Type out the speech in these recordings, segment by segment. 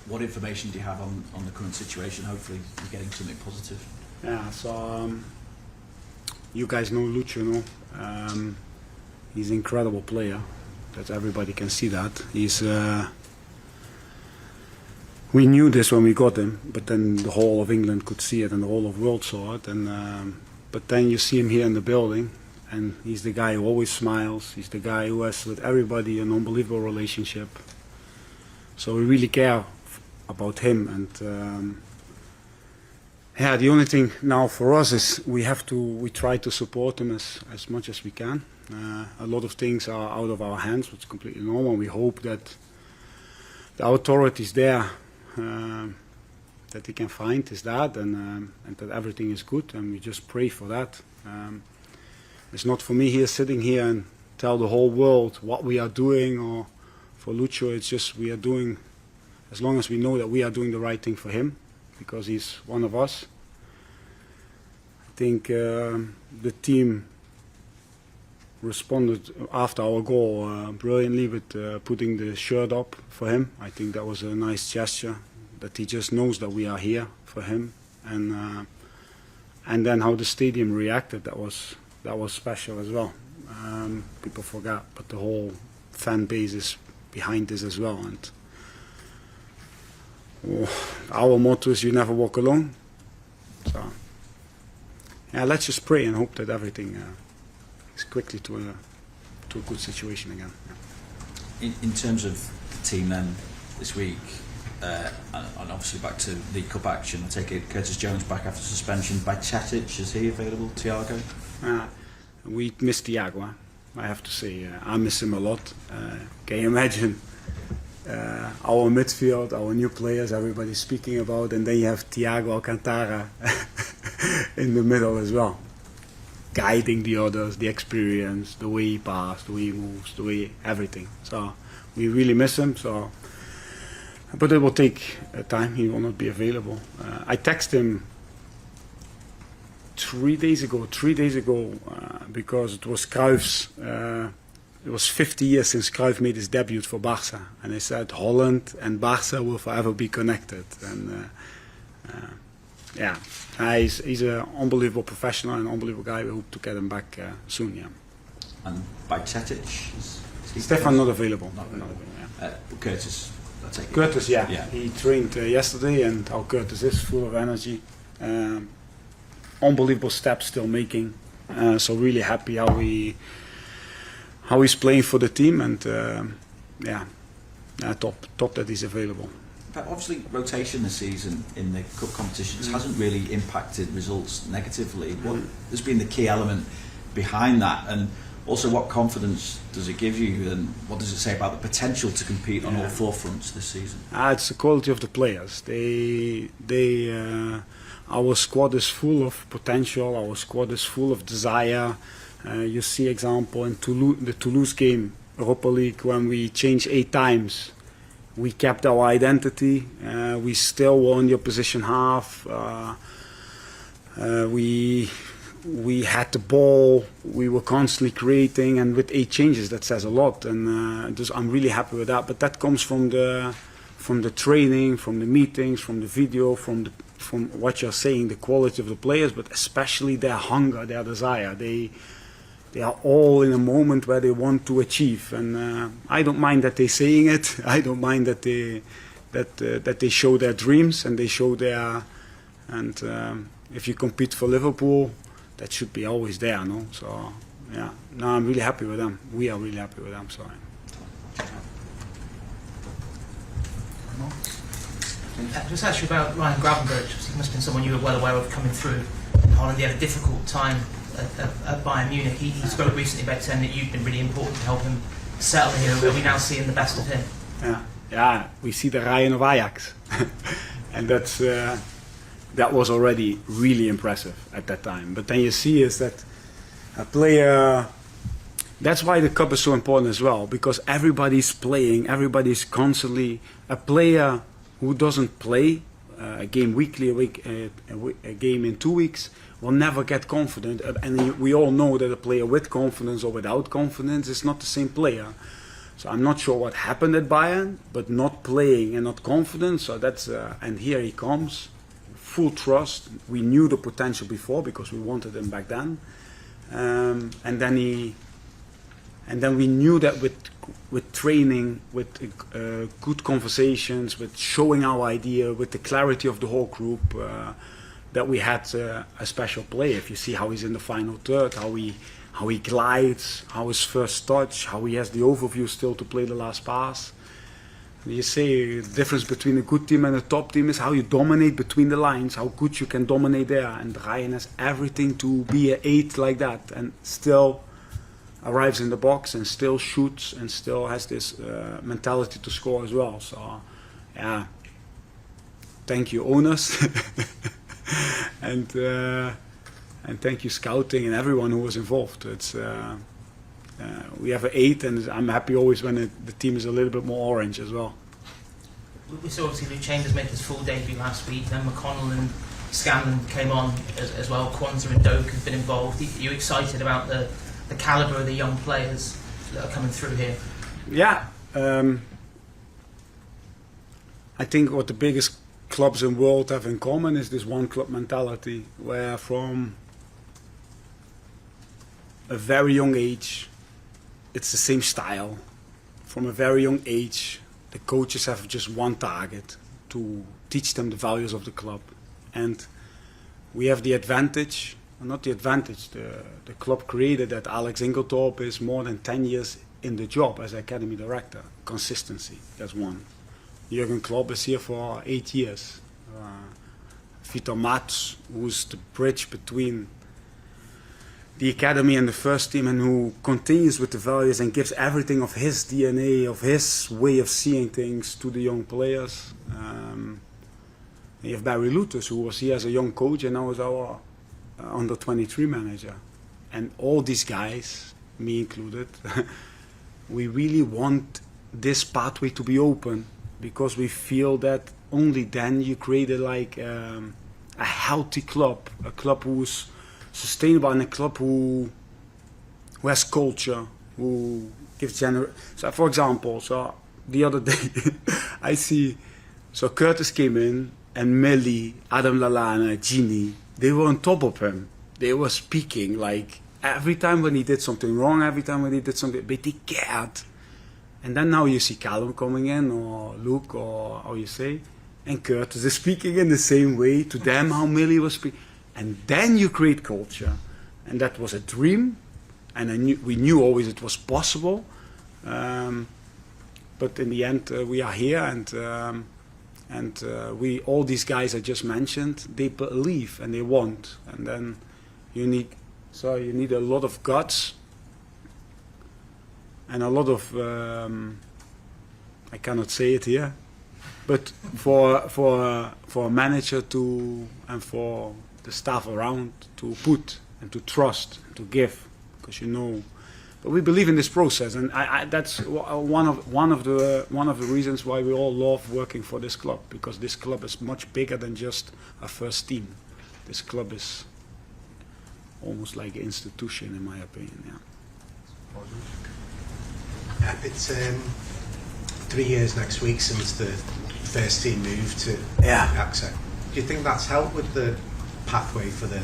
what information do you have on the current situation? Hopefully you're getting something positive. Yeah, so you guys know Lucio, no? He's an incredible player. That everybody can see that. He's. We knew this when we got him, but then the whole of England could see it and the whole of the world saw it. And but then you see him here in the building, and he's the guy who always smiles. He's the guy who has with everybody an unbelievable relationship. So we really care about him. And yeah, the only thing now for us is we try to support him as much as we can. A lot of things are out of our hands, which is completely normal. We hope that the authorities there that he can find his dad and that everything is good, and we just pray for that. It's not for me here sitting here and tell the whole world what we are doing, or for Lucio it's just we are doing, as long as we know that we are doing the right thing for him, because he's one of us. I think the team responded after our goal brilliantly with putting the shirt up for him. I think that was a nice gesture, that he just knows that we are here for him, and then how the stadium reacted, that was special as well. People forgot, but the whole fan base is behind this as well. And our motto is you never walk alone. So yeah, let's just pray and hope that everything quickly to a good situation again. Yeah. In terms of the team then this week, and obviously back to the Cup action, I take it Curtis Jones back after suspension. Bajcetic, is he available? Thiago? We miss Thiago. I have to say, I miss him a lot. Can you imagine our midfield, our new players, everybody's speaking about, and then you have Thiago Alcantara in the middle as well, guiding the others, the experience, the way he passes, the way he moves, the way everything. So we really miss him. So, but it will take time. He will not be available. I texted him 3 days ago, because it was Cruyff's. It was 50 years since Cruyff made his debut for Barca, and I said Holland and Barca will forever be connected. And yeah, he's an unbelievable professional and an unbelievable guy. We hope to get him back soon. Yeah. And Bajcetic, Stefan not available. Not available. Yeah. Curtis, I take it. Curtis, yeah. He trained yesterday, and how Curtis is full of energy. Unbelievable steps still making. So really happy how he's playing for the team, and top that he's available. But obviously rotation this season in the cup competitions hasn't really impacted results negatively. What has been the key element behind that, and also what confidence does it give you, and what does it say about the potential to compete on all four fronts this season? It's the quality of the players. Our squad is full of potential. Our squad is full of desire. You see example in the Toulouse game, Europa League, when we changed 8 times, we kept our identity. We still were in the opposition half. We had the ball. We were constantly creating, and with 8 changes, that says a lot. And I'm really happy with that. But that comes from the training, from the meetings, from the video, from what you're saying, the quality of the players, but especially their hunger, their desire. They are all in a moment where they want to achieve, and I don't mind that they're saying it. I don't mind that they show their dreams and they show their. And if you compete for Liverpool, that should be always there, no? So yeah, no, I'm really happy with them. We are really happy with them. So. Just ask you about Ryan Gravenberch. He must have been someone you were well aware of coming through in Holland. He had a difficult time at Bayern Munich. He spoke recently about saying that you've been really important to help him settle here. Are we now seeing the best of him? Yeah, we see the Ryan of Ajax, and that was already really impressive at that time. But then you see is that a player. That's why the cup is so important as well, because everybody's playing, everybody's constantly. A player who doesn't play a game weekly, a game in 2 weeks, will never get confident. And we all know that a player with confidence or without confidence is not the same player. So I'm not sure what happened at Bayern, but not playing and not confident. So that's and here he comes, full trust. We knew the potential before because we wanted him back then, and then we knew that with training, with good conversations, with showing our idea, with the clarity of the whole group, that we had a special player. If you see how he's in the final third, how he glides, how his first touch, how he has the overview still to play the last pass. You say the difference between a good team and a top team is how you dominate between the lines, how good you can dominate there. And Ryan has everything to be an 8 like that, and still arrives in the box and still shoots and still has this mentality to score as well. So, yeah, thank you owners, and thank you scouting and everyone who was involved. It's we have an 8, and I'm happy always when the team is a little bit more orange as well. We saw obviously Luke Chambers make his full debut last week. Then McConnell and Scanlon came on as well. Kwanzaa and Doak have been involved. Are you excited about the calibre of the young players that are coming through here? Yeah, I think what the biggest clubs in the world have in common is this one club mentality, where from a very young age it's the same style. From a very young age the coaches have just one target, to teach them the values of the club. And we have the advantage, not the advantage, the club created that Alex Ingeltorp is more than 10 years in the job as academy director. Consistency, that's one. Jurgen Klopp is here for 8 years. Vitor Mats, who's the bridge between the academy and the first team, and who continues with the values and gives everything of his DNA, of his way of seeing things to the young players. You have Barry Lutus, who was here as a young coach and now is our under 23 manager. And all these guys, me included, we really want this pathway to be open, because we feel that only then you create a healthy club, a club who's sustainable, and a club who has culture, who gives So, for example, so the other day I see, so Curtis came in, and Melly, Adam Lallana, Gini, they were on top of him. They were speaking like every time when he did something wrong, every time when he did something, but they cared. And then now you see Callum coming in, or Luke, or how you say, and Curtis is speaking in the same way to them how Millie was speaking. And then you create culture. And that was a dream, and we knew always it was possible. But in the end, we are here, and we, all these guys I just mentioned, they believe and they want. And then you need a lot of guts and a lot of I cannot say it here, but for a manager to, and for the staff around, to put and to trust and to give, because but we believe in this process, and that's one of the reasons why we all love working for this club, because this club is much bigger than just a first team. This club is almost like an institution, in my opinion. Yeah. It's 3 years next week since the first team moved to AXA. Do you think that's helped with the pathway for the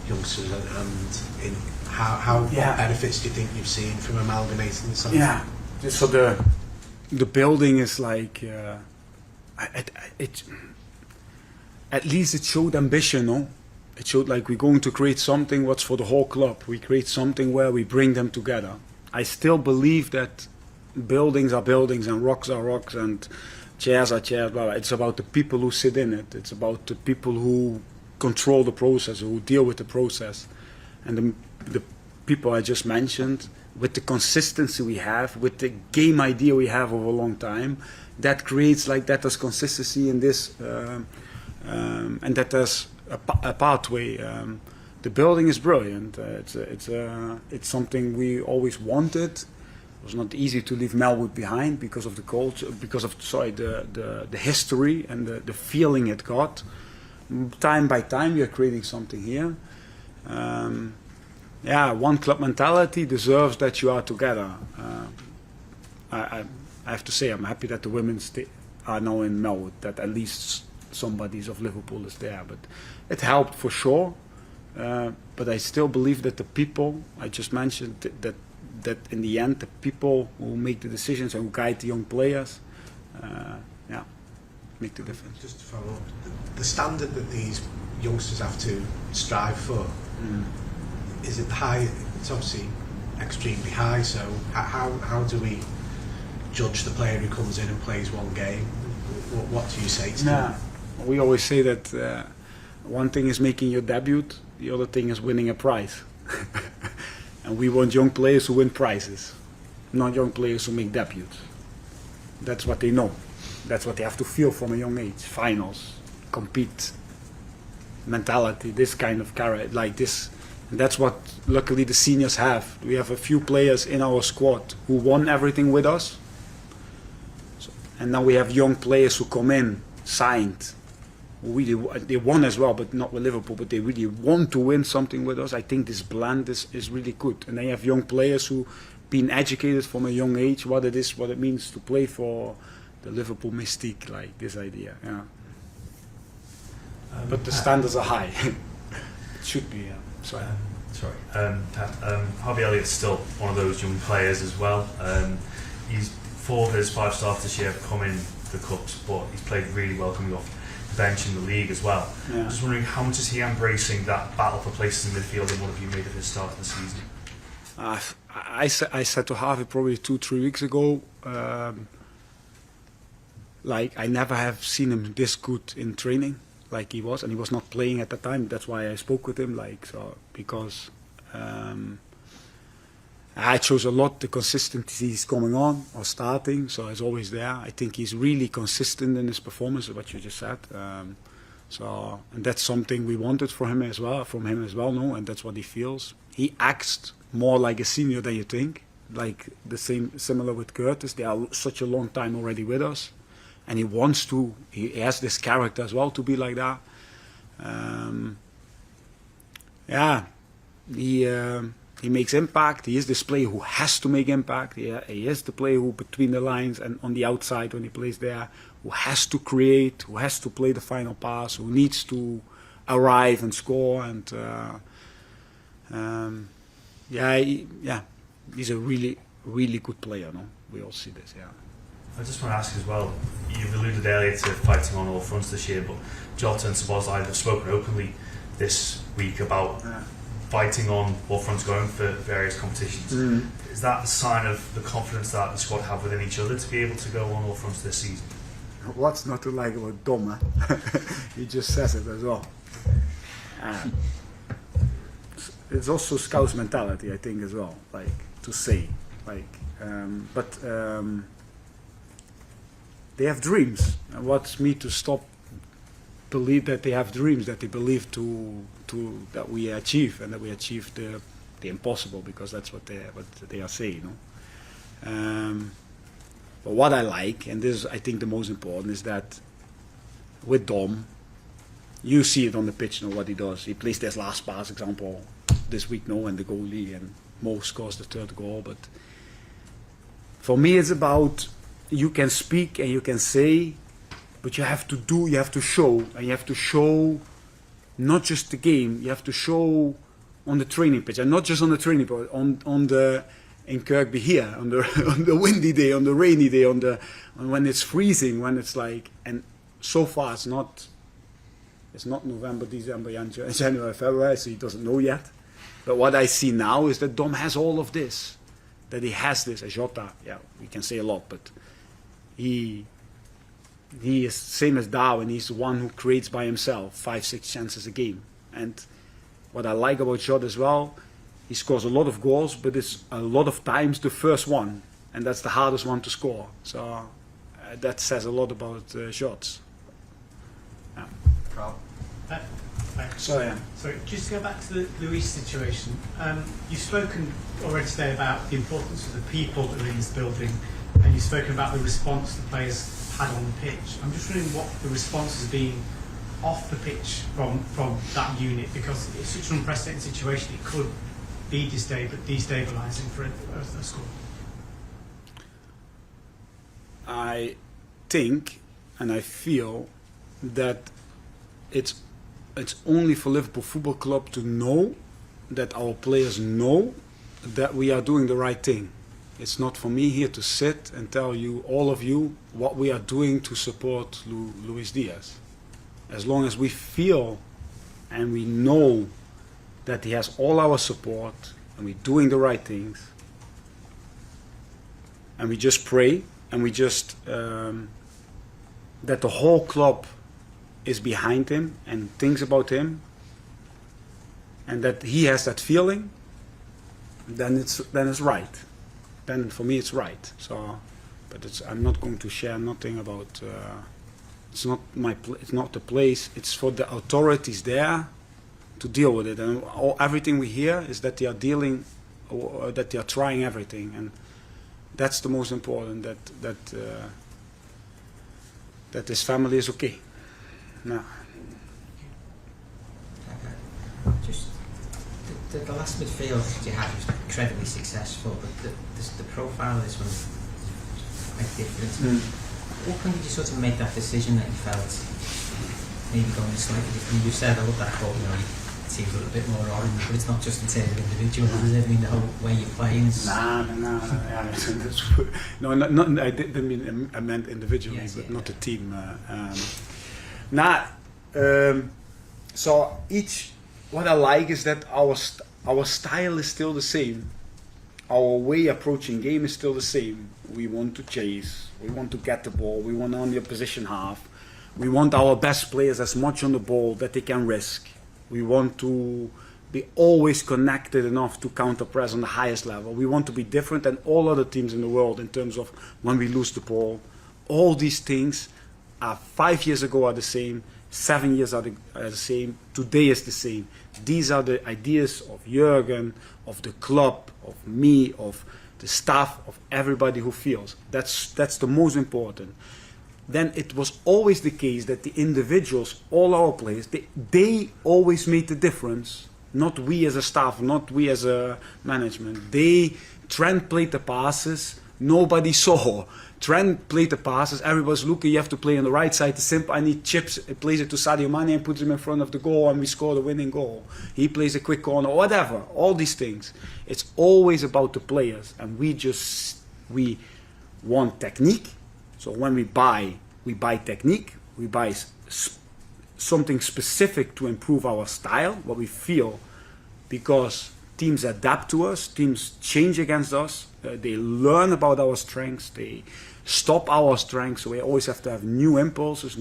youngsters, and in what benefits do you think you've seen from amalgamating the sides? Yeah, so the building is like at least it showed ambition, no? It showed like we're going to create something what's for the whole club. We create something where we bring them together. I still believe that buildings are buildings and rocks are rocks and chairs are chairs, blah, blah. It's about the people who sit in it. It's about the people who control the process, who deal with the process. And the people I just mentioned, with the consistency we have, with the game idea we have over a long time, that creates like that as consistency in this, and that there's a pathway. The building is brilliant. It's something we always wanted. It was not easy to leave Melwood behind because of the culture, because of the history and the feeling it got. Time by time, we are creating something here. One club mentality deserves that you are together. I have to say I'm happy that the women are now in Melwood, that at least somebody's of Liverpool is there. But it helped for sure. But I still believe that the people I just mentioned, that in the end the people who make the decisions and who guide the young players, make the difference. Just to follow up, the standard that these youngsters have to strive for, is it high? It's obviously extremely high. So how do we judge the player who comes in and plays one game? What do you say to them? We always say that one thing is making your debut, the other thing is winning a prize. And we want young players who win prizes, not young players who make debuts. That's what they know. That's what they have to feel from a young age. Finals, compete, mentality, this kind of character, like this. And that's what luckily the seniors have. We have a few players in our squad who won everything with us. And now we have young players who come in, signed. They won as well, but not with Liverpool, but they really want to win something with us. I think this blend is really good. And they have young players who been educated from a young age what it means to play for the Liverpool mystique, like this idea. Yeah. But the standards are high. It should be. Sorry. Harvey Elliott's still one of those young players as well. He's 4 of his 5 starts this year have come in the cups, but he's played really well coming off the bench in the league as well. Yeah. Just wondering, how much is he embracing that battle for places in midfield, and what have you made of his start of the season? I said to Harvey probably 2-3 weeks ago, like I never have seen him this good in training, like he was, and he was not playing at the time. That's why I spoke with him, because I chose a lot the consistency is coming on or starting, so it's always there. I think he's really consistent in his performance, what you just said. And that's something we wanted from him as well, no, and that's what he feels. He acts more like a senior than you think, like similar with Curtis. They are such a long time already with us, and he has this character as well to be like that. He makes impact. He is this player who has to make impact. He is the player who, between the lines and on the outside when he plays there, who has to create, who has to play the final pass, who needs to arrive and score. And he's a really, really good player. No, we all see this. Yeah. I just want to ask as well, you've alluded earlier to fighting on all fronts this year, but Jota and Szoboszlai have spoken openly this week about fighting on all fronts, going for various competitions. Is that a sign of the confidence that the squad have within each other to be able to go on all fronts this season? What's not to like about Dom? He just says it as well. It's also Scouse mentality, I think, as well, like to say, but they have dreams. And what's me to stop believe that they have dreams, that they believe that we achieve, and that we achieve the impossible, because that's what they are saying. But what I like, and this is I think the most important, is that with Dom, you see it on the pitch, what he does. He plays this last pass example this week, and the goalie, and Mo scores the 3rd goal. But for me, it's about, you can speak and you can say, but you have to do, you have to show, and you have to show not just the game, you have to show on the training pitch, and not just on the training pitch, on the in Kirkby here, on the windy day, on the rainy day, on when it's freezing, when it's like, and so far it's not November, December, January, February, so he doesn't know yet. But what I see now is that Dom has all of this, that he has this. Jota, we can say a lot, but he is same as Darwin. He's the one who creates by himself 5-6 chances a game. And what I like about Jota as well, he scores a lot of goals, but it's a lot of times the first one, and that's the hardest one to score. So that says a lot about shots. Carl? So just to go back to the Luis situation, you've spoken already today about the importance of the people that are in this building, and you've spoken about the response the players had on the pitch. I'm just wondering what the response has been off the pitch from that unit, because it's such an unprecedented situation. It could be destabilising for a squad. I think and I feel that it's only for Liverpool Football Club to know that our players know that we are doing the right thing. It's not for me here to sit and tell you, all of you, what we are doing to support Luis Diaz. As long as we feel and we know that he has all our support and we're doing the right things, and we just pray and we just that the whole club is behind him and thinks about him, and that he has that feeling, then it's right. Then for me it's right. So, but I'm not going to share nothing about. It's not it's not the place. It's for the authorities there to deal with it. And everything we hear is that they are dealing, or that they are trying everything, and that's the most important. That his family is okay. No. Just the last midfield that you had was incredibly successful, but the profile of this one is quite different. What point did you sort of make that decision that you felt maybe going slightly different? You said, I love that quote, it seems a little bit more orange, but it's not just in terms of individuals, is it? I mean, the whole way you're playing is... No, I didn't mean, I meant individually, yes, but yeah, not yeah. the team. So what I like is that our style is still the same. Our way approaching game is still the same. We want to chase, we want to get the ball, we want on the opposition half, we want our best players as much on the ball that they can risk. We want to be always connected enough to counter-press on the highest level. We want to be different than all other teams in the world in terms of when we lose the ball. All these things are 5 years ago are the same, 7 years are the same, today is the same. These are the ideas of Jürgen, of the club, of me, of the staff, of everybody who feels. That's the most important. Then it was always the case that the individuals, all our players, they always made the difference. Not we as a staff, not we as a management. Trent played the passes, nobody saw. Trent played the passes, everybody's looking, you have to play on the right side. The simple, I need chips, he plays it to Sadio Mane and puts him in front of the goal and we score the winning goal. He plays a quick corner, whatever, all these things. It's always about the players, and we want technique. So when we buy technique, we buy something specific to improve our style, what we feel, because teams adapt to us, teams change against us, they learn about our strengths, they stop our strengths, so we always have to have new impulses,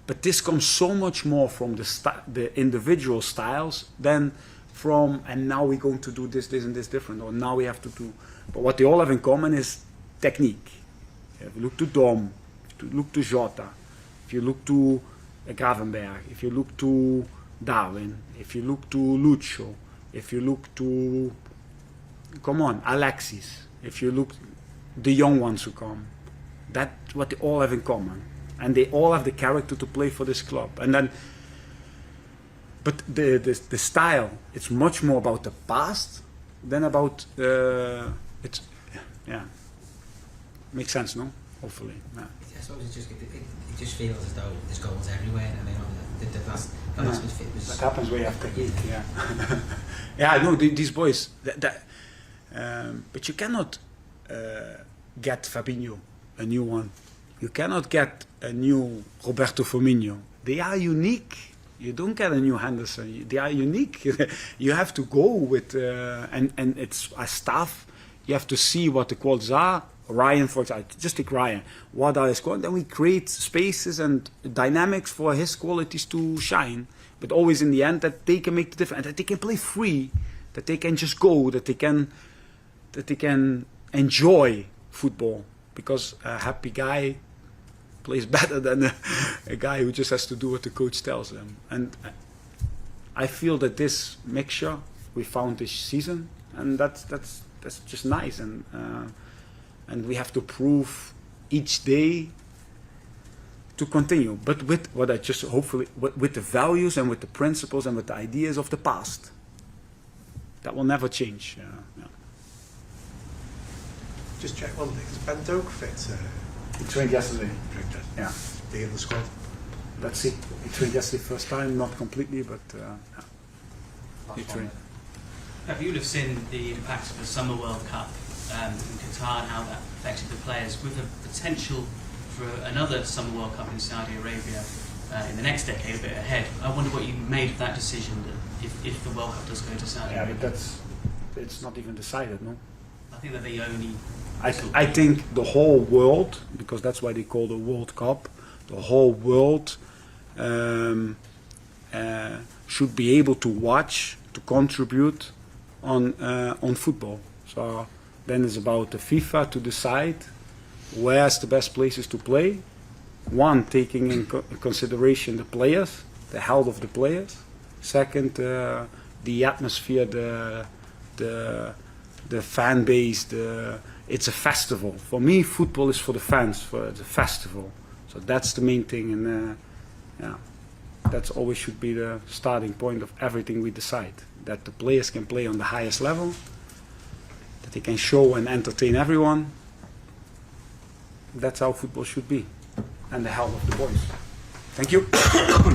but this comes so much more from the individual styles than from, and now we're going to do this and this different, or now we have to do, but what they all have in common is technique. If you look to Dom, if you look to Jota, if you look to Gravenberch, if you look to Darwin, if you look to Lucho, if you look to, Alexis, if you look the young ones who come, that's what they all have in common, and they all have the character to play for this club. And then, but the style, it's much more about the past than about it's, yeah. Makes sense, no? Hopefully. Yeah. I suppose it just feels as though there's goals everywhere. I mean, the last midfield was... That happens where you have technique, yeah. Yeah, I know these boys. But you cannot get Fabinho, a new one. You cannot get a new Roberto Firmino. They are unique. You don't get a new Henderson. They are unique. You have to go with... and it's a staff. You have to see what the qualities are. Ryan, for example, just take Ryan. What are his qualities? Then we create spaces and dynamics for his qualities to shine. But always in the end, that they can make the difference, that they can play free, that they can just go, that they can enjoy football. Because a happy guy plays better than a guy who just has to do what the coach tells him. And I feel that this mixture we found this season, and that's just nice. And we have to prove each day to continue, but with what I just hopefully with the values and with the principles and with the ideas of the past. That will never change. Yeah. Just check one thing. Is Ben Doak fit He trained yesterday. Yeah. Be in the squad. That's it. He trained yesterday first time, not completely, but yeah. He trained. Have you would have seen the impact of the Summer World Cup in Qatar and how that affected the players, with the potential for another Summer World Cup in Saudi Arabia in the next decade, a bit ahead. I wonder what you made of that decision, that if the World Cup does go to Saudi Yeah, Arabia. but it's not even decided, no? I think that the only... I think the whole world, because that's why they call the World Cup, the whole world should be able to watch, to contribute on football. So then it's about the FIFA to decide where's the best places to play. One, taking in consideration the players, the health of the players. Second, the atmosphere, the fan base. It's a festival. For me, football is for the fans. It's a festival. So that's the main thing, and yeah, that's always should be the starting point of everything we decide. That the players can play on the highest level, that they can show and entertain everyone. That's how football should be, and the health of the boys. Thank you.